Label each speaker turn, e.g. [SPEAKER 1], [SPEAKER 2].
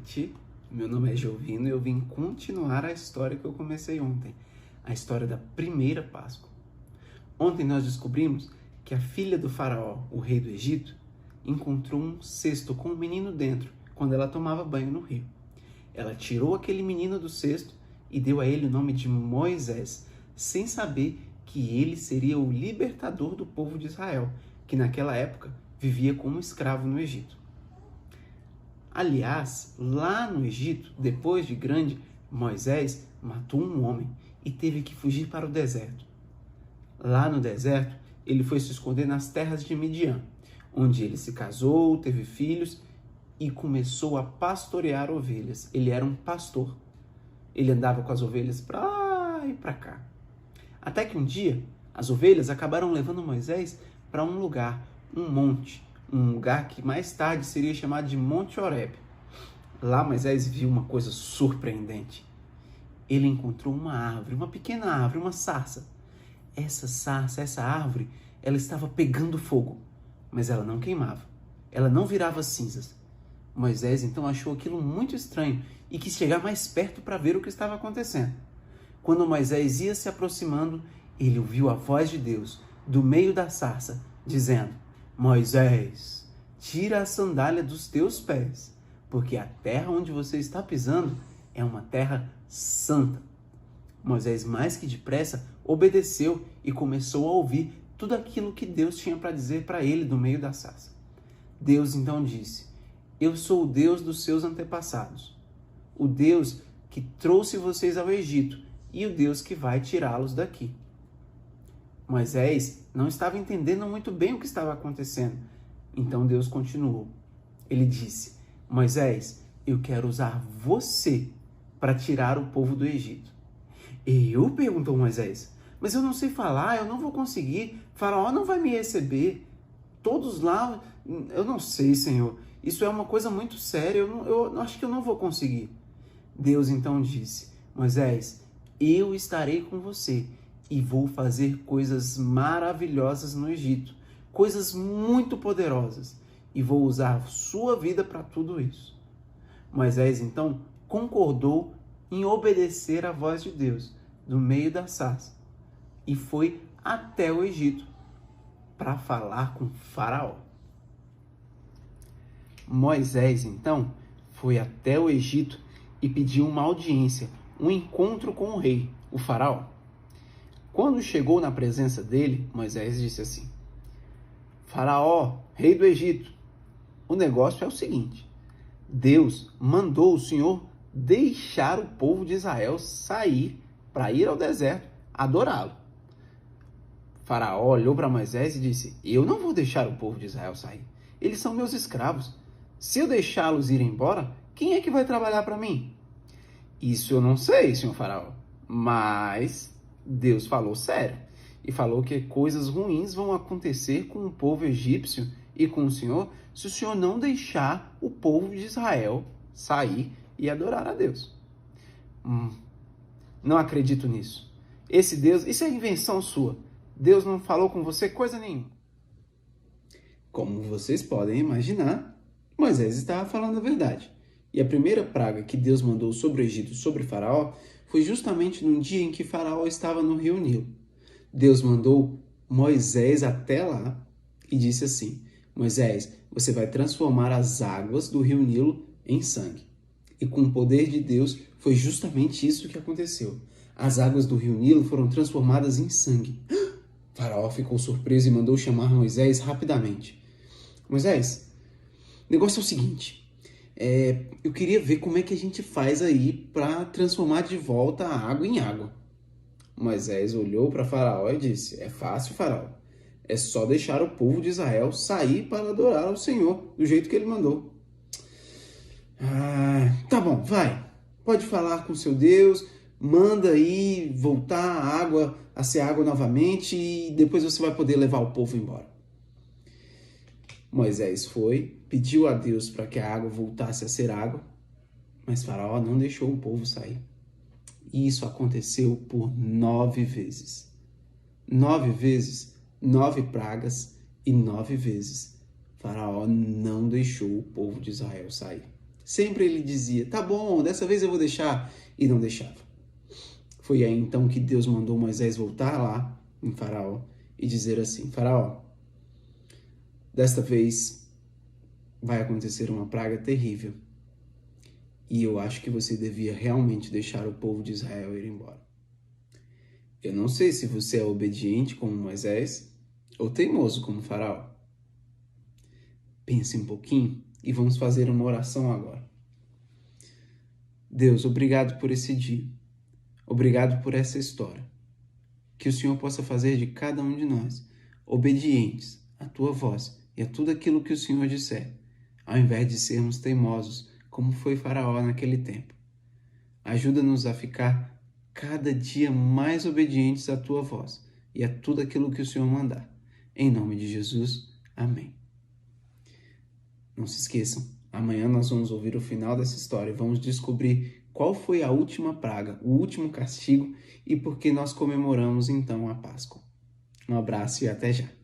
[SPEAKER 1] noite, meu nome é Jovino e eu vim continuar a história que eu comecei ontem, a história da primeira Páscoa. Ontem nós descobrimos que a filha do faraó, o rei do Egito, encontrou um cesto com um menino dentro quando ela tomava banho no rio. Ela tirou aquele menino do cesto e deu a ele o nome de Moisés, sem saber que ele seria o libertador do povo de Israel, que naquela época vivia como escravo no Egito. Aliás, lá no Egito, depois de grande, Moisés matou um homem e teve que fugir para o deserto. Lá no deserto, ele foi se esconder nas terras de Midian, onde ele se casou, teve filhos e começou a pastorear ovelhas. Ele era um pastor. Ele andava com as ovelhas para lá e para cá. Até que um dia, as ovelhas acabaram levando Moisés para um lugar, um monte, um lugar que mais tarde seria chamado de Monte Horebe. Lá Moisés viu uma coisa surpreendente. Ele encontrou uma árvore, uma pequena árvore, uma sarça. Essa árvore, ela estava pegando fogo, mas ela não queimava. Ela não virava cinzas. Moisés então achou aquilo muito estranho e quis chegar mais perto para ver o que estava acontecendo. Quando Moisés ia se aproximando, ele ouviu a voz de Deus do meio da sarça, dizendo: Moisés, tira a sandália dos teus pés, porque a terra onde você está pisando é uma terra santa. Moisés, mais que depressa, obedeceu e começou a ouvir tudo aquilo que Deus tinha para dizer para ele do meio da sarça. Deus então disse: Eu sou o Deus dos seus antepassados, o Deus que trouxe vocês ao Egito e o Deus que vai tirá-los daqui. Moisés não estava entendendo muito bem o que estava acontecendo. Então Deus continuou. Ele disse: Moisés, eu quero usar você para tirar o povo do Egito. Eu? Perguntou Moisés. Mas eu não sei falar, eu não vou conseguir. Faraó não vai me receber. Todos lá, eu não sei, Senhor. Isso é uma coisa muito séria, eu acho que eu não vou conseguir. Deus então disse: Moisés, eu estarei com você e vou fazer coisas maravilhosas no Egito, coisas muito poderosas, e vou usar a sua vida para tudo isso. Moisés então concordou em obedecer à voz de Deus no meio da sarça e foi até o Egito para falar com Faraó. Moisés então foi até o Egito e pediu uma audiência, um encontro com o rei, o Faraó. Quando chegou na presença dele, Moisés disse assim: Faraó, rei do Egito, o negócio é o seguinte: Deus mandou o Senhor deixar o povo de Israel sair para ir ao deserto adorá-lo. Faraó olhou para Moisés e disse: Eu não vou deixar o povo de Israel sair. Eles são meus escravos. Se eu deixá-los ir embora, quem é que vai trabalhar para mim? Isso eu não sei, senhor Faraó, mas Deus falou sério e falou que coisas ruins vão acontecer com o povo egípcio e com o Senhor se o Senhor não deixar o povo de Israel sair e adorar a Deus. Não acredito nisso. Esse Deus, isso é invenção sua. Deus não falou com você coisa nenhuma. Como vocês podem imaginar, Moisés estava falando a verdade. E a primeira praga que Deus mandou sobre o Egito, sobre Faraó, foi justamente no dia em que Faraó estava no rio Nilo. Deus mandou Moisés até lá e disse assim: Moisés, você vai transformar as águas do rio Nilo em sangue. E com o poder de Deus, foi justamente isso que aconteceu. As águas do rio Nilo foram transformadas em sangue. Faraó ficou surpreso e mandou chamar Moisés rapidamente. Moisés, o negócio é o seguinte: eu queria ver como é que a gente faz aí para transformar de volta a água em água. Moisés olhou para Faraó e disse: É fácil, Faraó. É só deixar o povo de Israel sair para adorar ao Senhor do jeito que ele mandou. Tá bom, vai. Pode falar com seu Deus, manda aí voltar a água a ser água novamente e depois você vai poder levar o povo embora. Moisés foi, pediu a Deus para que a água voltasse a ser água, mas Faraó não deixou o povo sair. E isso aconteceu por 9 vezes. 9 vezes, 9 pragas e 9 vezes Faraó não deixou o povo de Israel sair. Sempre ele dizia, tá bom, dessa vez eu vou deixar, e não deixava. Foi aí então que Deus mandou Moisés voltar lá em Faraó e dizer assim, Faraó, desta vez vai acontecer uma praga terrível e eu acho que você devia realmente deixar o povo de Israel ir embora. Eu não sei se você é obediente como Moisés ou teimoso como Faraó. Pense um pouquinho e vamos fazer uma oração agora. Deus, obrigado por esse dia. Obrigado por essa história. Que o Senhor possa fazer de cada um de nós obedientes à Tua voz e a tudo aquilo que o Senhor disser, ao invés de sermos teimosos, como foi Faraó naquele tempo. Ajuda-nos a ficar cada dia mais obedientes à Tua voz e a tudo aquilo que o Senhor mandar. Em nome de Jesus, amém. Não se esqueçam, amanhã nós vamos ouvir o final dessa história e vamos descobrir qual foi a última praga, o último castigo e por que nós comemoramos então a Páscoa. Um abraço e até já!